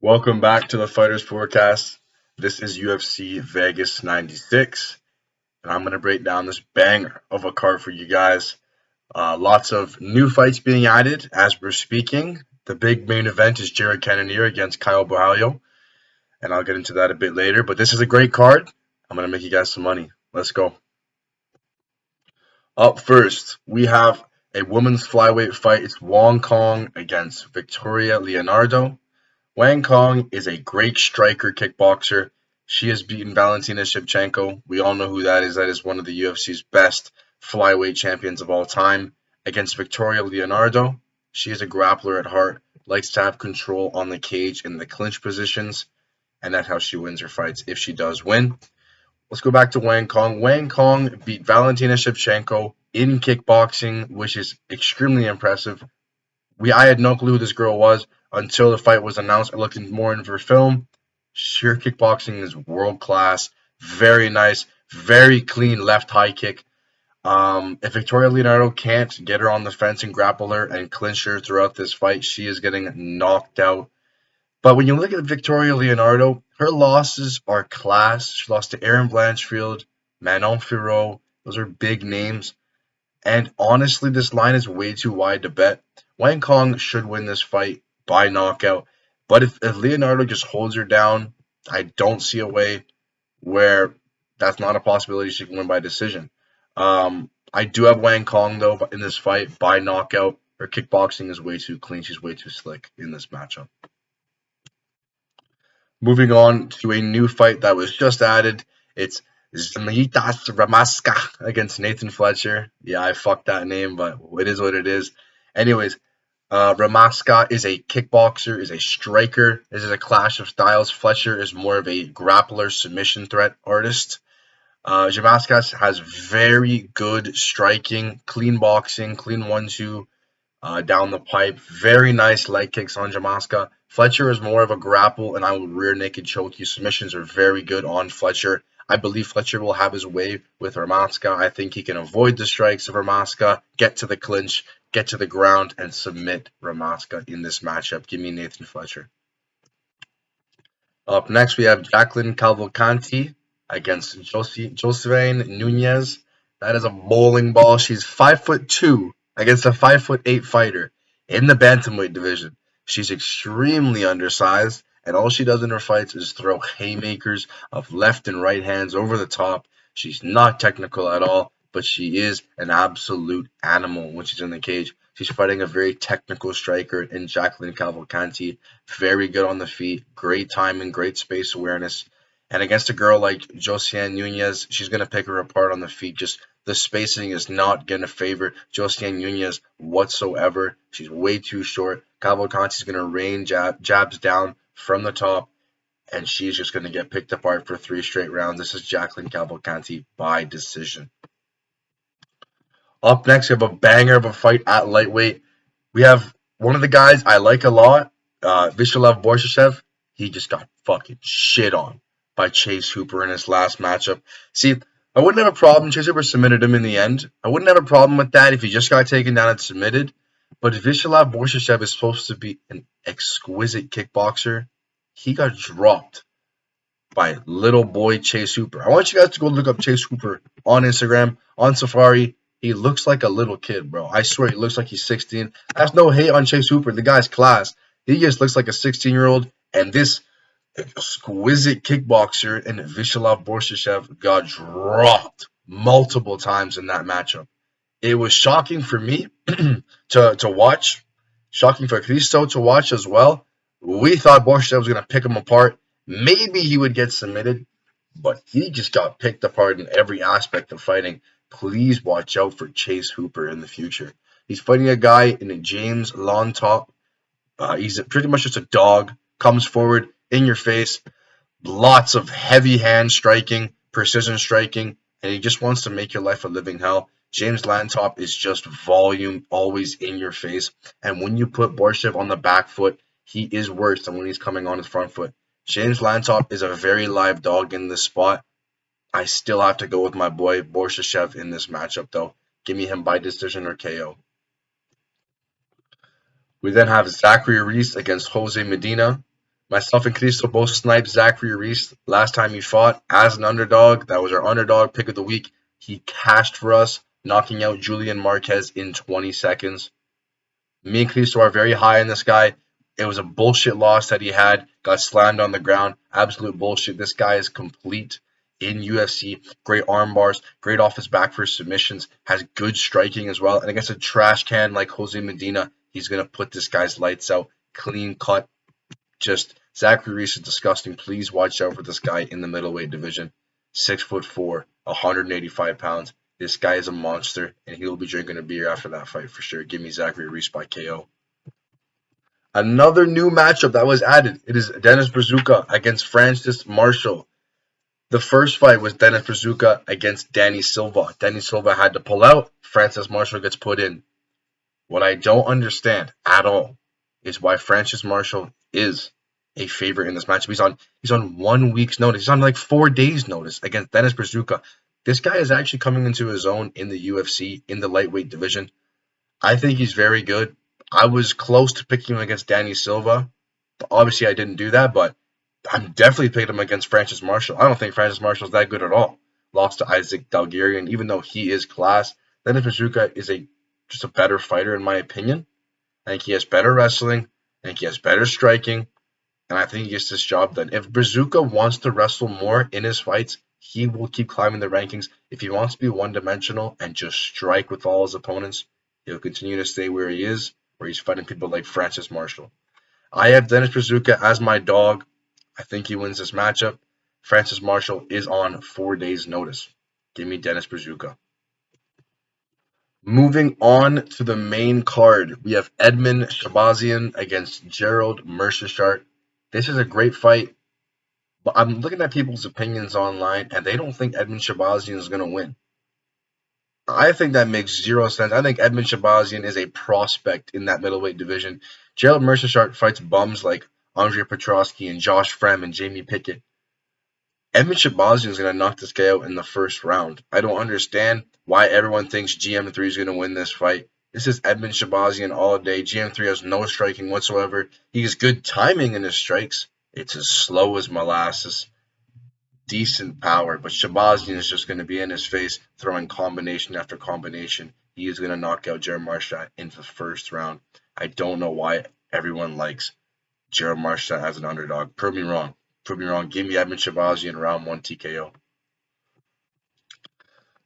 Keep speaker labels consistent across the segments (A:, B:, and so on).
A: Welcome back to the Fighters Forecast. This is UFC Vegas 96, and I'm going to break down this banger of a card for you guys. Lots of new fights being added as we're speaking. The big main event is Jared Cannonier against Caio Vs Jared, and I'll get into that a bit later. But this is a great card. I'm going to make you guys some money. Let's go. Up first, we have a women's flyweight fight. It's Wong Kong against Victoria Leonardo. Wang Kong is a great striker kickboxer. She has beaten Valentina Shevchenko. We all know who that is. That is one of the UFC's best flyweight champions of all time. Against Victoria Leonardo, she is a grappler at heart, likes to have control on the cage in the clinch positions, and that's how she wins her fights if she does win. Let's go back to Wang Kong. Wang Kong beat Valentina Shevchenko in kickboxing, which is extremely impressive. I had no clue who this girl was until the fight was announced. I looked more into her film. Sheer kickboxing is world class. Very nice. Very clean left high kick. If Victoria Leonardo can't get her on the fence and grapple her and clinch her throughout this fight, she is getting knocked out. But when you look at Victoria Leonardo, her losses are class. She lost to Erin Blanchfield, Manon Fiorot. Those are big names. And honestly, this line is way too wide to bet. Wang Kong should win this fight by knockout. But if Leonardo just holds her down, I don't see a way where that's not a possibility she can win by decision. I do have Wang Kong, though, in this fight by knockout. Her kickboxing is way too clean. She's way too slick in this matchup. Moving on to a new fight that was just added. It's Zimitas Ramaska against Nathan Fletcher. Yeah, I fucked that name, but it is what it is. Anyways, Ramaska is a kickboxer, is a striker. This is a clash of styles. Fletcher is more of a grappler, submission threat artist. Jamaskas has very good striking, clean boxing, clean 1-2 down the pipe. Very nice leg kicks on Jamaska. Fletcher is more of a grapple, and I will rear naked choke you. Submissions are very good on Fletcher. I believe Fletcher will have his way with Ramaska. I think he can avoid the strikes of Ramaska, get to the clinch, get to the ground, and submit Ramaska in this matchup. Give me Nathan Fletcher. Up next, we have Jacqueline Cavalcanti against Josephine Nunez. That is a bowling ball. She's 5'2" against a 5'8" fighter in the bantamweight division. She's extremely undersized, and all she does in her fights is throw haymakers of left and right hands over the top. She's not technical at all, but she is an absolute animal when she's in the cage. She's fighting a very technical striker in Jacqueline Cavalcanti. Very good on the feet, great timing, great space awareness. And against a girl like Josiane Nunez, she's going to pick her apart on the feet. Just the spacing is not going to favor Josiane Nunez whatsoever. She's way too short. Cavalcanti's going to rain jabs down from the top, and she's just going to get picked apart for 3 straight rounds. This is Jacqueline Cavalcanti by decision. Up next, we have a banger of a fight at lightweight. We have one of the guys I like a lot, Vyacheslav Borshev. He just got fucking shit on by Chase Hooper in his last matchup. See, I wouldn't have a problem. Chase Hooper submitted him in the end. I wouldn't have a problem with that if he just got taken down and submitted. But Vyacheslav Borshev is supposed to be an exquisite kickboxer. He got dropped by little boy Chase Hooper. I want you guys to go look up Chase Hooper on Instagram, on Safari. He looks like a little kid, bro. I swear he looks like he's 16. That's no hate on Chase Hooper. The guy's class. He just looks like a 16-year-old. And this exquisite kickboxer and Vyacheslav Borshev got dropped multiple times in that matchup. It was shocking for me to watch, shocking for Christo to watch as well. We thought Borshev was going to pick him apart. Maybe he would get submitted, but he just got picked apart in every aspect of fighting. Please watch out for Chase Hooper in the future. He's fighting a guy in a James Lawn top. He's pretty much just a dog. Comes forward in your face. Lots of heavy hand striking, precision striking, and he just wants to make your life a living hell. James Lantop is just volume, always in your face. And when you put Borshev on the back foot, he is worse than when he's coming on his front foot. James Lantop is a very live dog in this spot. I still have to go with my boy Borshev in this matchup, though. Give me him by decision or KO. We then have Zachary Reese against Jose Medina. Myself and Cristo both sniped Zachary Reese last time he fought as an underdog. That was our underdog pick of the week. He cashed for us, knocking out Julian Marquez in 20 seconds. Me and Cristo are very high on this guy. It was a bullshit loss that he had. Got slammed on the ground. Absolute bullshit. This guy is complete in UFC. Great arm bars. Great off his back for submissions. Has good striking as well. And against a trash can like Jose Medina, he's going to put this guy's lights out. Clean cut. Just Zachary Reese is disgusting. Please watch out for this guy in the middleweight division. 6'4", 185 pounds. This guy is a monster, and he'll be drinking a beer after that fight for sure. Give me Zachary Reese by KO. Another new matchup that was added. It is Dennis Brazuca against Francis Marshall. The first fight was Dennis Brazuca against Danny Silva. Danny Silva had to pull out. Francis Marshall gets put in. What I don't understand at all is why Francis Marshall is a favorite in this matchup. He's on 1 week's notice. He's on like 4 days' notice against Dennis Brazuca. This guy is actually coming into his own in the UFC in the lightweight division. I think he's very good. I was close to picking him against Danny Silva. Obviously, I didn't do that, but I'm definitely picking him against Francis Marshall. I don't think Francis Marshall's that good at all. Lost to Isaac Dalgarian, even though he is class. Dennis Brazuca is just a better fighter in my opinion. I think he has better wrestling. I think he has better striking. And I think he gets this job done. If Brazuca wants to wrestle more in his fights, he will keep climbing the rankings. If he wants to be one-dimensional and just strike with all his opponents, he'll continue to stay where he is, where he's fighting people like Francis Marshall. I have Dennis Brazuca as my dog. I think he wins this matchup. Francis Marshall is on 4 days' notice. Give me Dennis Brazuca. Moving on to the main card, we have Edmund Shabazian against Gerald Meerschaert. This is a great fight, but I'm looking at people's opinions online, and they don't think Edmund Shabazian is going to win. I think that makes zero sense. I think Edmund Shabazian is a prospect in that middleweight division. Gerald Meerschaert fights bums like Andre Petrosky and Josh Frem and Jamie Pickett. Edmund Shabazian is going to knock this guy out in the first round. I don't understand why everyone thinks GM3 is going to win this fight. This is Edmund Shabazian all day. GM3 has no striking whatsoever. He has good timing in his strikes. It's as slow as molasses. Decent power, but Shabazian is just going to be in his face, throwing combination after combination. He is going to knock out Gerald Meerschaert in the first round. I don't know why everyone likes Gerald Meerschaert as an underdog. Prove me wrong. Prove me wrong. Give me Edmund Shabazian round 1 TKO.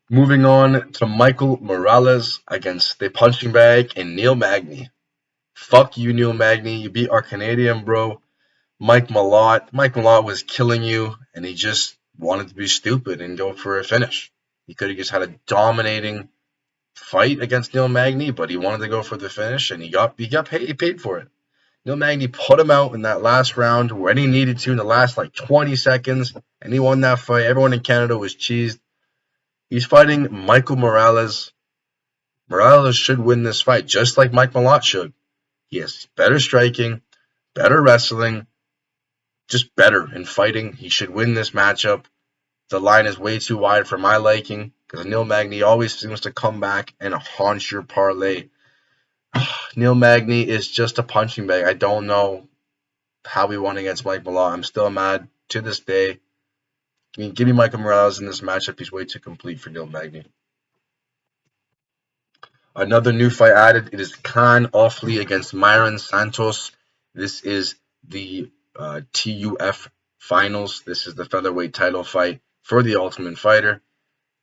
A: Moving on to Michael Morales against the punching bag and Neil Magny. Fuck you, Neil Magny. You beat our Canadian bro, Mike Malott. Mike Malott was killing you, and he just wanted to be stupid and go for a finish. He could have just had a dominating fight against Neil Magny, but he wanted to go for the finish, and he paid for it. Neil Magny put him out in that last round when he needed to in the last like 20 seconds, and he won that fight. Everyone in Canada was cheesed. He's fighting Michael Morales. Morales should win this fight, just like Mike Malott should. He has better striking, better wrestling, just better in fighting. He should win this matchup. The line is way too wide for my liking because Neil Magny always seems to come back and haunt your parlay. Neil Magny is just a punching bag. I don't know how he won against Mike Malott. I'm still mad to this day. I mean, give me Michael Morales in this matchup. He's way too complete for Neil Magny. Another new fight added. It is Khan Offley against Myron Santos. This is the TUF finals. This is the featherweight title fight for the Ultimate Fighter.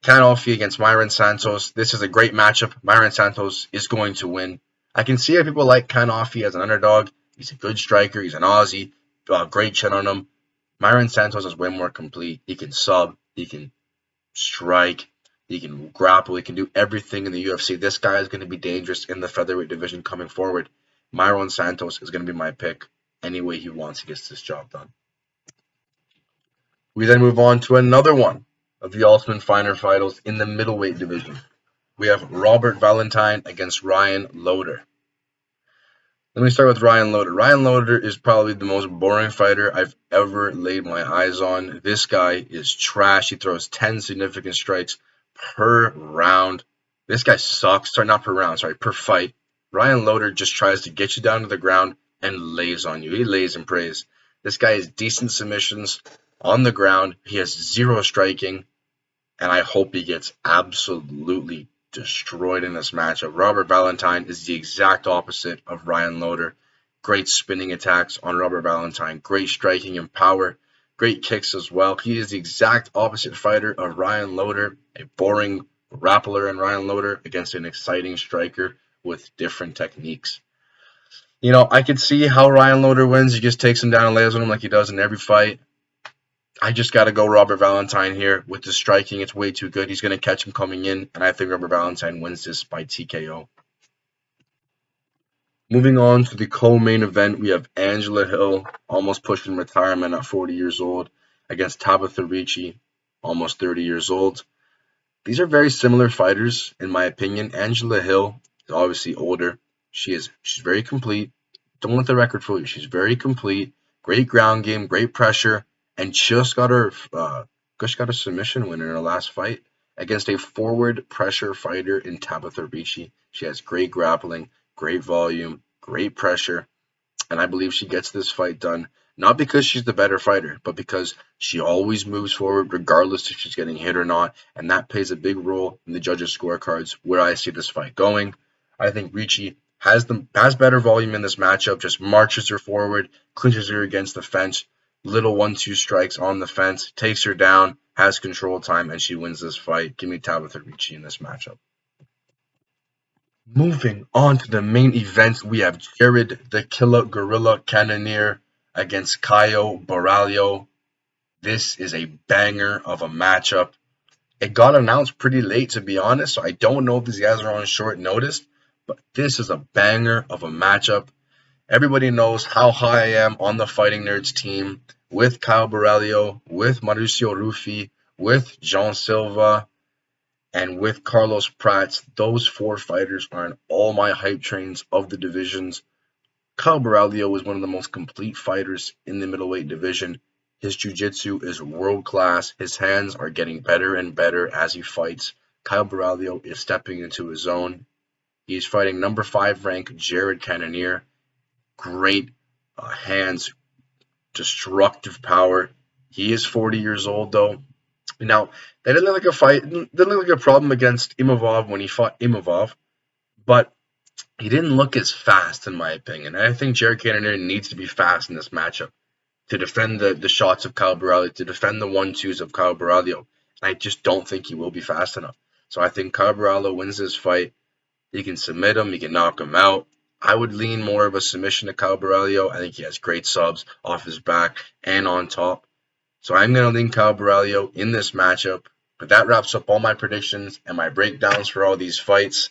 A: Khan Offley against Myron Santos. This is a great matchup. Myron Santos is going to win. I can see how people like Khan Offley as an underdog. He's a good striker. He's an Aussie. Great chin on him. Myron Santos is way more complete. He can sub. He can strike. He can grapple. He can do everything in the UFC. This guy is going to be dangerous in the featherweight division coming forward. Myron Santos is going to be my pick. Any way he wants, he gets this job done. We then move on to another one of the Ultimate Fighter finals in the middleweight division. We have Robert Valentine against Ryan Loder. Let me start with Ryan Loder. Ryan Loder is probably the most boring fighter I've ever laid my eyes on. This guy is trash. He throws 10 significant strikes per round. This guy sucks. Sorry, not per round. Sorry, per fight. Ryan Loder just tries to get you down to the ground and lays on you. He lays and prays. This guy has decent submissions on the ground. He has zero striking, and I hope he gets absolutely destroyed in this matchup. Robert Valentine is the exact opposite of Ryan Loder. Great spinning attacks on Robert Valentine, great striking and power, great kicks as well. He is the exact opposite fighter of Ryan Loder, a boring grappler in Ryan Loder against an exciting striker with different techniques. I could see how Ryan Loder wins. He just takes him down and lays on him like he does in every fight. I just got to go Robert Valentine here. With the striking, it's way too good. He's going to catch him coming in, and I think Robert Valentine wins this by TKO. Moving on to the co-main event, we have Angela Hill, almost pushing retirement at 40 years old, against Tabitha Ricci, almost 30 years old. These are very similar fighters, in my opinion. Angela Hill is obviously older. She's very complete. Don't let the record fool you. She's very complete. Great ground game, great pressure, and just got a submission win in her last fight against a forward pressure fighter in Tabitha Ricci. She has great grappling, great volume, great pressure, and I believe she gets this fight done. Not because she's the better fighter, but because she always moves forward regardless if she's getting hit or not, and that plays a big role in the judges' scorecards where I see this fight going. I think Ricci has better volume in this matchup, just marches her forward, clinches her against the fence, little 1-2 strikes on the fence, takes her down, has control time, and she wins this fight. Give me Tabitha Ricci in this matchup. Moving on to the main event, we have Jared the Killer Gorilla Cannonier against Caio Borralho. This is a banger of a matchup. It got announced pretty late, to be honest, so I don't know if these guys are on short notice, but this is a banger of a matchup. Everybody knows how high I am on the Fighting Nerds team with Caio Borralho, with Mauricio Ruffi, with Jean Silva, and with Carlos Prats. Those four fighters are in all my hype trains of the divisions. Caio Borralho is one of the most complete fighters in the middleweight division. His jiu-jitsu is world class. His hands are getting better and better as he fights. Caio Borralho is stepping into his zone. He's fighting number 5 ranked Jared Cannonier. Great hands, destructive power. He is 40 years old though. Now, that didn't look like a fight, didn't look like a problem against Imavov when he fought Imavov, but he didn't look as fast, in my opinion. And I think Jared Cannonier needs to be fast in this matchup to defend the shots of Caio Borralho, to defend the 1-2s of Caio Borralho. And I just don't think he will be fast enough. So I think Caio Borralho wins this fight. He can submit him, he can knock him out. I would lean more of a submission to Caio Borralho. I think he has great subs off his back and on top. So I'm going to lean Caio Borralho in this matchup. But that wraps up all my predictions and my breakdowns for all these fights.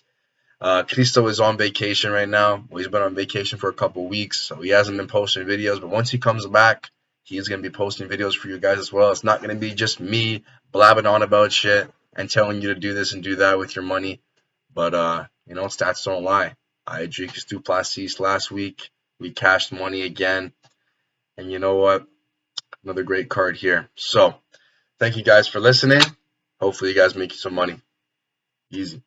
A: Cristo is on vacation right now. Well, he's been on vacation for a couple weeks, so he hasn't been posting videos. But once he comes back, he's going to be posting videos for you guys as well. It's not going to be just me blabbing on about shit and telling you to do this and do that with your money. But, stats don't lie. I had Dricus Duplessis last week. We cashed money again. And you know what? Another great card here. So, thank you guys for listening. Hopefully you guys make some money. Easy.